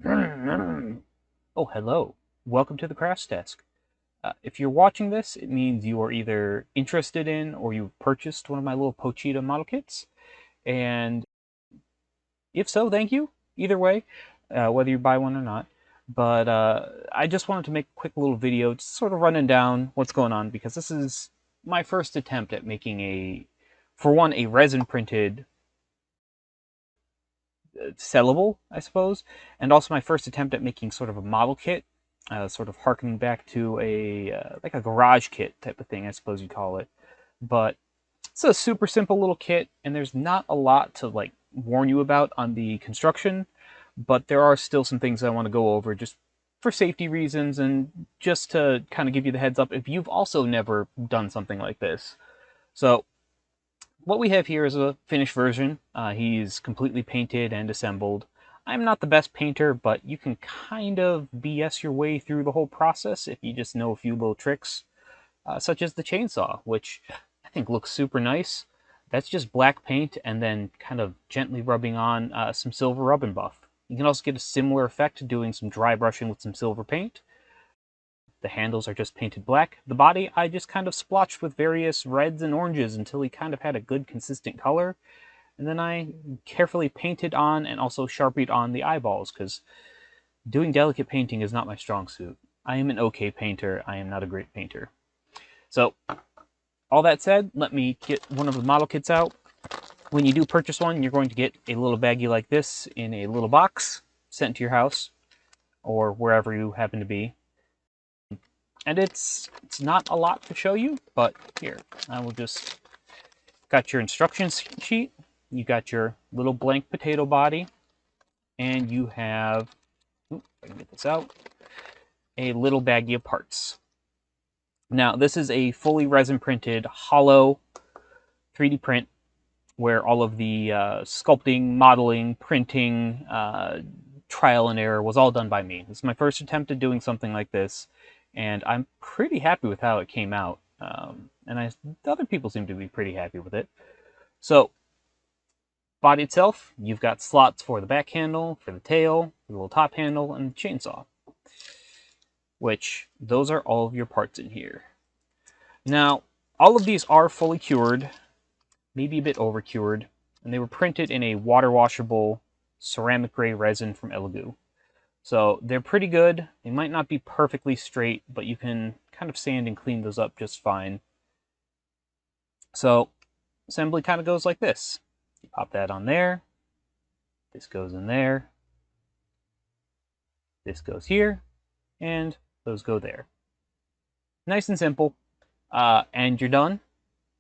Oh, hello. Welcome to the Crafts Desk. If you're watching this, it means you are either interested in or you've purchased one of my little Pochita model kits. And if so, thank you. Either way, whether you buy one or not. But I just wanted to make a quick little video, just sort of running down what's going on, because this is my first attempt at making for one, a resin printed sellable, I suppose, and also my first attempt at making sort of a model kit, sort of harkening back to like a garage kit type of thing, I suppose you'd call it. But it's a super simple little kit, and there's not a lot to like warn you about on the construction, but there are still some things I want to go over just for safety reasons and just to kind of give you the heads up if you've also never done something like this. So what we have here is a finished version. He's completely painted and assembled. I'm not the best painter, but you can kind of BS your way through the whole process if you just know a few little tricks, such as the chainsaw, which I think looks super nice. That's just black paint and then kind of gently rubbing on some silver rub and buff. You can also get a similar effect doing some dry brushing with some silver paint. The handles are just painted black. The body I just kind of splotched with various reds and oranges until he kind of had a good consistent color. And then I carefully painted on and also sharpied on the eyeballs, because doing delicate painting is not my strong suit. I am an okay painter. I am not a great painter. So, all that said, let me get one of the model kits out. When you do purchase one, you're going to get a little baggie like this in a little box sent to your house or wherever you happen to be. And it's not a lot to show you, but here, I will just got your instructions sheet, you got your little blank potato body, and you have, if I can get this out, a little baggie of parts. Now, this is a fully resin printed, hollow 3D print where all of the sculpting, modeling, printing, trial and error was all done by me. This is my first attempt at doing something like this, and I'm pretty happy with how it came out. Other people seem to be pretty happy with it. So, body itself, you've got slots for the back handle, for the tail, the little top handle, and the chainsaw. Which, those are all of your parts in here. Now, all of these are fully cured, maybe a bit over cured, and they were printed in a water washable ceramic gray resin from Elegoo. So they're pretty good. They might not be perfectly straight, but you can kind of sand and clean those up just fine. So assembly kind of goes like this. You pop that on there. This goes in there. This goes here. And those go there. Nice and simple. And you're done.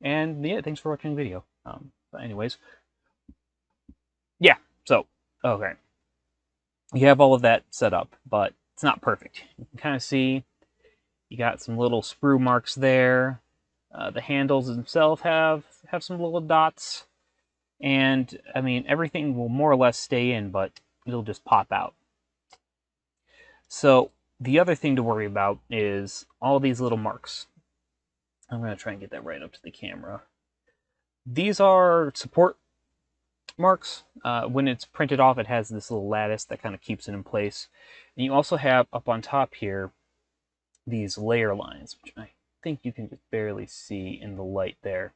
And yeah, thanks for watching the video. But anyways, yeah, so, okay. You have all of that set up, but it's not perfect. You can kind of see you got some little sprue marks there. The handles themselves have some little dots. And, I mean, everything will more or less stay in, but it'll just pop out. So, the other thing to worry about is all these little marks. I'm going to try and get that right up to the camera. These are support marks. When it's printed off, it has this little lattice that kind of keeps it in place. And you also have up on top here these layer lines, which I think you can just barely see in the light there.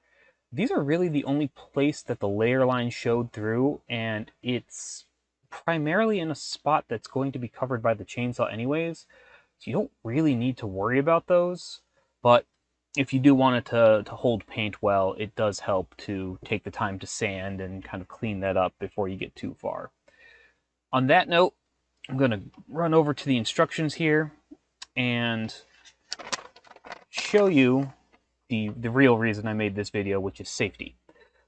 These are really the only place that the layer line showed through, and it's primarily in a spot that's going to be covered by the chainsaw anyways, so you don't really need to worry about those. But if you do want it to hold paint well, it does help to take the time to sand and kind of clean that up before you get too far. On that note, I'm going to run over to the instructions here and show you the real reason I made this video, which is safety.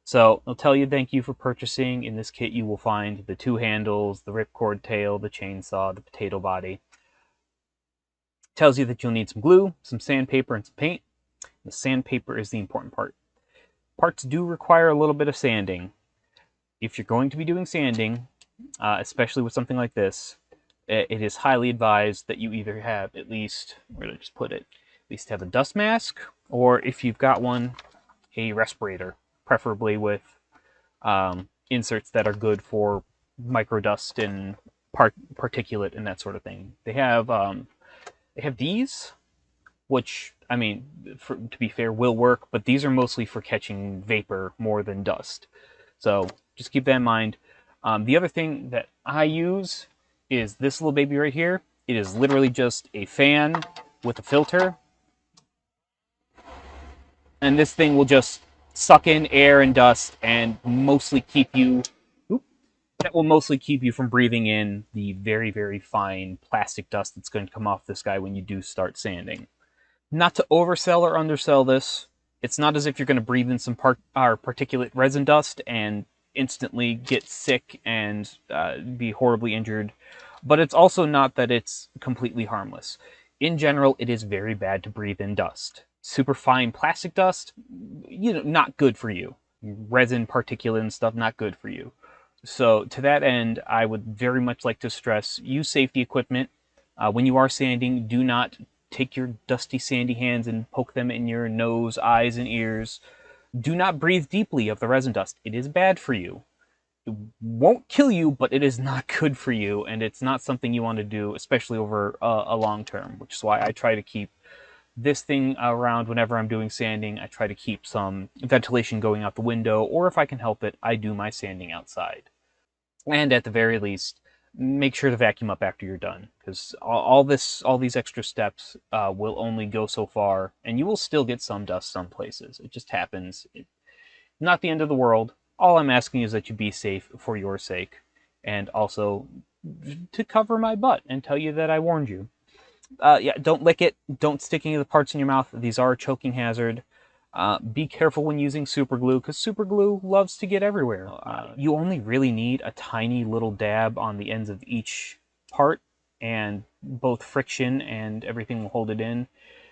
So I'll tell you thank you for purchasing. In this kit you will find the 2 handles, the ripcord tail, the chainsaw, the potato body. It tells you that you'll need some glue, some sandpaper, and some paint. The sandpaper is the important part. Parts do require a little bit of sanding. If you're going to be doing sanding, especially with something like this, it is highly advised that you either have at least, where did I just put it, at least have a dust mask, or if you've got one, a respirator, preferably with inserts that are good for microdust and particulate and that sort of thing. They have these, which, I mean, to be fair, will work, but these are mostly for catching vapor more than dust. So just keep that in mind. The other thing that I use is this little baby right here. It is literally just a fan with a filter. And this thing will just suck in air and dust and mostly keep you... that will mostly keep you from breathing in the very, very fine plastic dust that's going to come off this guy when you do start sanding. Not to oversell or undersell this, it's not as if you're going to breathe in some particulate resin dust and instantly get sick and be horribly injured, but it's also not that it's completely harmless. In general, it is very bad to breathe in dust. Super fine plastic dust, not good for you. Resin, particulate, and stuff, not good for you. So to that end, I would very much like to stress, use safety equipment. When you are sanding, do not take your dusty, sandy hands and poke them in your nose, eyes, and ears. Do not breathe deeply of the resin dust. It is bad for you. It won't kill you, but it is not good for you, and it's not something you want to do, especially over a long term, which is why I try to keep this thing around whenever I'm doing sanding. I try to keep some ventilation going out the window, or if I can help it, I do my sanding outside. And at the very least, make sure to vacuum up after you're done, because all these extra steps will only go so far, and you will still get some dust some places. It just happens. Not the end of the world. All I'm asking is that you be safe for your sake, and also to cover my butt and tell you that I warned you. Yeah, don't lick it. Don't stick any of the parts in your mouth. These are a choking hazard. Be careful when using super glue, because super glue loves to get everywhere. You only really need a tiny little dab on the ends of each part, and both friction and everything will hold it in.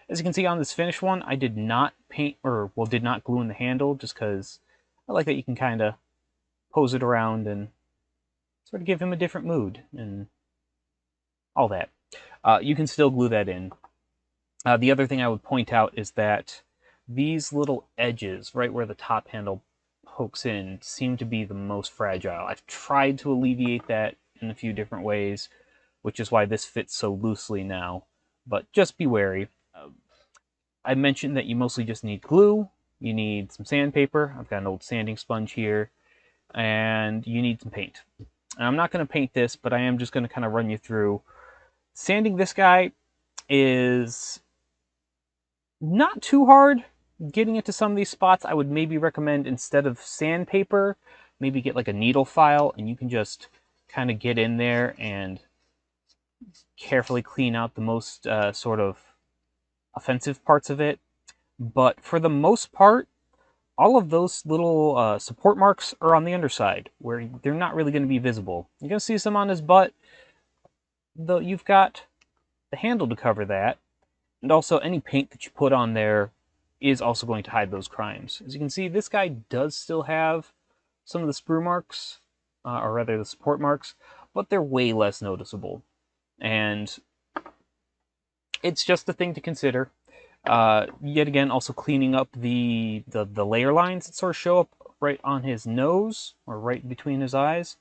As you can see on this finished one, I did not paint, or well, did not glue in the handle, just because I like that you can kind of pose it around and sort of give him a different mood and all that. You can still glue that in. The other thing I would point out is that these little edges, right where the top handle pokes in, seem to be the most fragile. I've tried to alleviate that in a few different ways, which is why this fits so loosely now. But just be wary. I mentioned that you mostly just need glue, you need some sandpaper, I've got an old sanding sponge here, and you need some paint. And I'm not going to paint this, but I am just going to kind of run you through. Sanding this guy is not too hard. Getting into some of these spots, I would maybe recommend, instead of sandpaper, maybe get like a needle file, and you can just kind of get in there and carefully clean out the most sort of offensive parts of it. But for the most part, all of those little support marks are on the underside, where they're not really going to be visible. You're going to see some on his butt, though you've got the handle to cover that, and also any paint that you put on there is also going to hide those crimes. As you can see, this guy does still have some of the sprue marks, or rather the support marks, but they're way less noticeable. And it's just a thing to consider. Yet again, also cleaning up the layer lines that sort of show up right on his nose, or right between his eyes.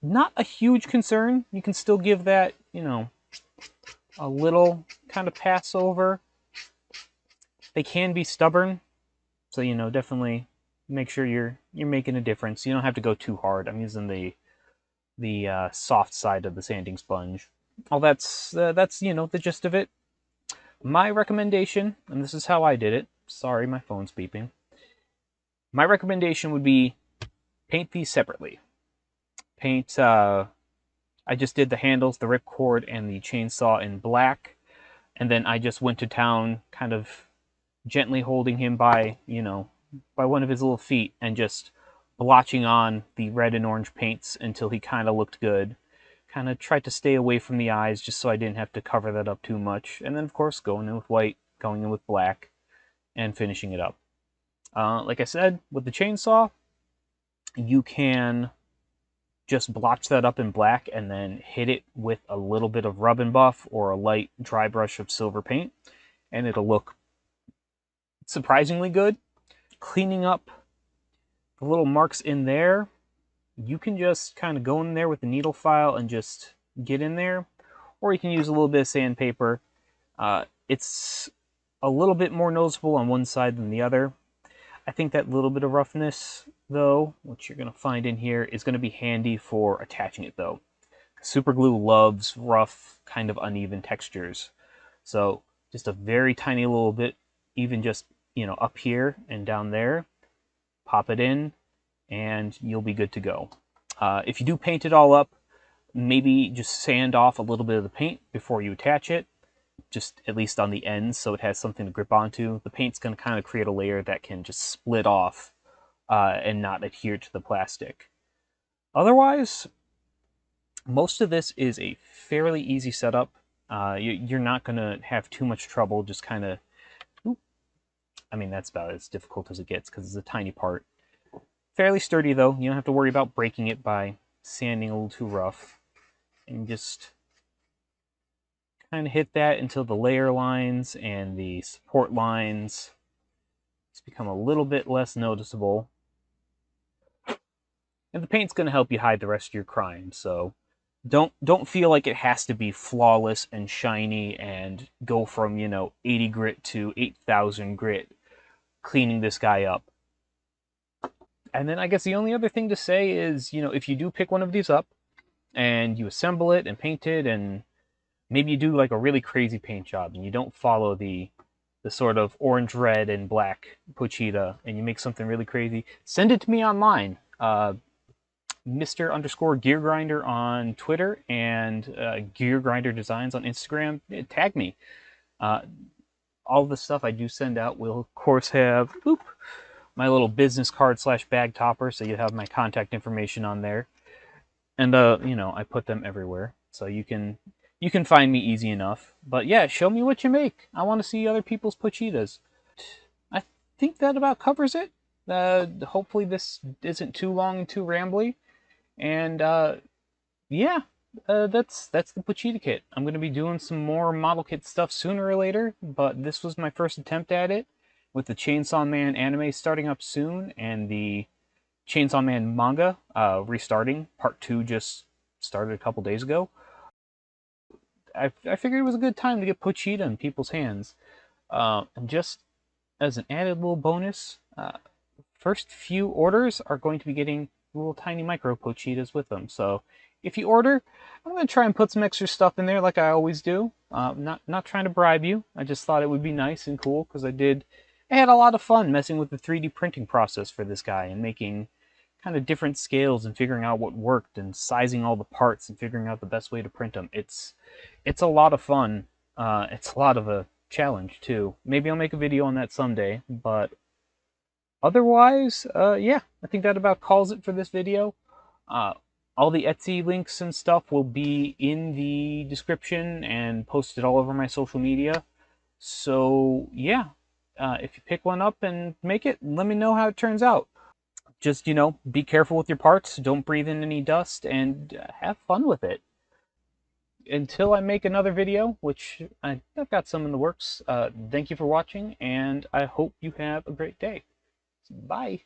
Not a huge concern. You can still give that, a little kind of pass over. They can be stubborn, so definitely make sure you're making a difference. You don't have to go too hard. I'm using the soft side of the sanding sponge. All that's the gist of it. My recommendation, and this is how I did it. Sorry, my phone's beeping. My recommendation would be paint these separately. Paint. I just did the handles, the ripcord, and the chainsaw in black, and then I just went to town, kind of gently holding him by one of his little feet, and just blotching on the red and orange paints until he kind of looked good. Kind of tried to stay away from the eyes just so I didn't have to cover that up too much. And then, of course, going in with white, going in with black, and finishing it up. Like I said, with the chainsaw, you can just blotch that up in black and then hit it with a little bit of rub and buff or a light dry brush of silver paint, and it'll look surprisingly good. Cleaning up the little marks in there, you can just kind of go in there with the needle file and just get in there, or you can use a little bit of sandpaper. It's a little bit more noticeable on one side than the other. I think that little bit of roughness, though, which you're going to find in here, is going to be handy for attaching it, though. Super glue loves rough, kind of uneven textures. So just a very tiny little bit, even just, up here and down there, pop it in, and you'll be good to go. If you do paint it all up, maybe just sand off a little bit of the paint before you attach it, just at least on the ends so it has something to grip onto. The paint's going to kind of create a layer that can just split off and not adhere to the plastic. Otherwise, most of this is a fairly easy setup. You're not going to have too much trouble just kind of... I mean, that's about as difficult as it gets because it's a tiny part. Fairly sturdy, though. You don't have to worry about breaking it by sanding a little too rough. And just kind of hit that until the layer lines and the support lines just become a little bit less noticeable. And the paint's going to help you hide the rest of your crime, so don't feel like it has to be flawless and shiny and go from, 80 grit to 8,000 grit cleaning this guy up. And then I guess the only other thing to say is, if you do pick one of these up and you assemble it and paint it, and maybe you do like a really crazy paint job and you don't follow the sort of orange, red, and black Pochita, and you make something really crazy, send it to me online. Mr. _ Gear Grinder on Twitter and Gear Grinder Designs on Instagram. Tag me. All the stuff I do send out will, of course, have my little business card / bag topper, so you have my contact information on there. And I put them everywhere, so you can find me easy enough. But yeah, show me what you make. I want to see other people's Pochitas. I think that about covers it. Hopefully this isn't too long and too rambly. And yeah, that's the Pochita kit. I'm going to be doing some more model kit stuff sooner or later, but this was my first attempt at it, with the Chainsaw Man anime starting up soon, and the Chainsaw Man manga restarting. Part 2 just started a couple days ago. I figured it was a good time to get Pochita in people's hands. And just as an added little bonus, first few orders are going to be getting little tiny micro Pochitas with them. So if you order, I'm going to try and put some extra stuff in there like I always do. Not trying to bribe you. I just thought it would be nice and cool because I had a lot of fun messing with the 3D printing process for this guy and making kind of different scales and figuring out what worked and sizing all the parts and figuring out the best way to print them. It's a lot of fun. It's a lot of a challenge too. Maybe I'll make a video on that someday, but otherwise, yeah, I think that about calls it for this video. All the Etsy links and stuff will be in the description and posted all over my social media. So yeah, if you pick one up and make it, let me know how it turns out. Just, be careful with your parts, don't breathe in any dust, and have fun with it. Until I make another video, which I've got some in the works, thank you for watching, and I hope you have a great day. Bye.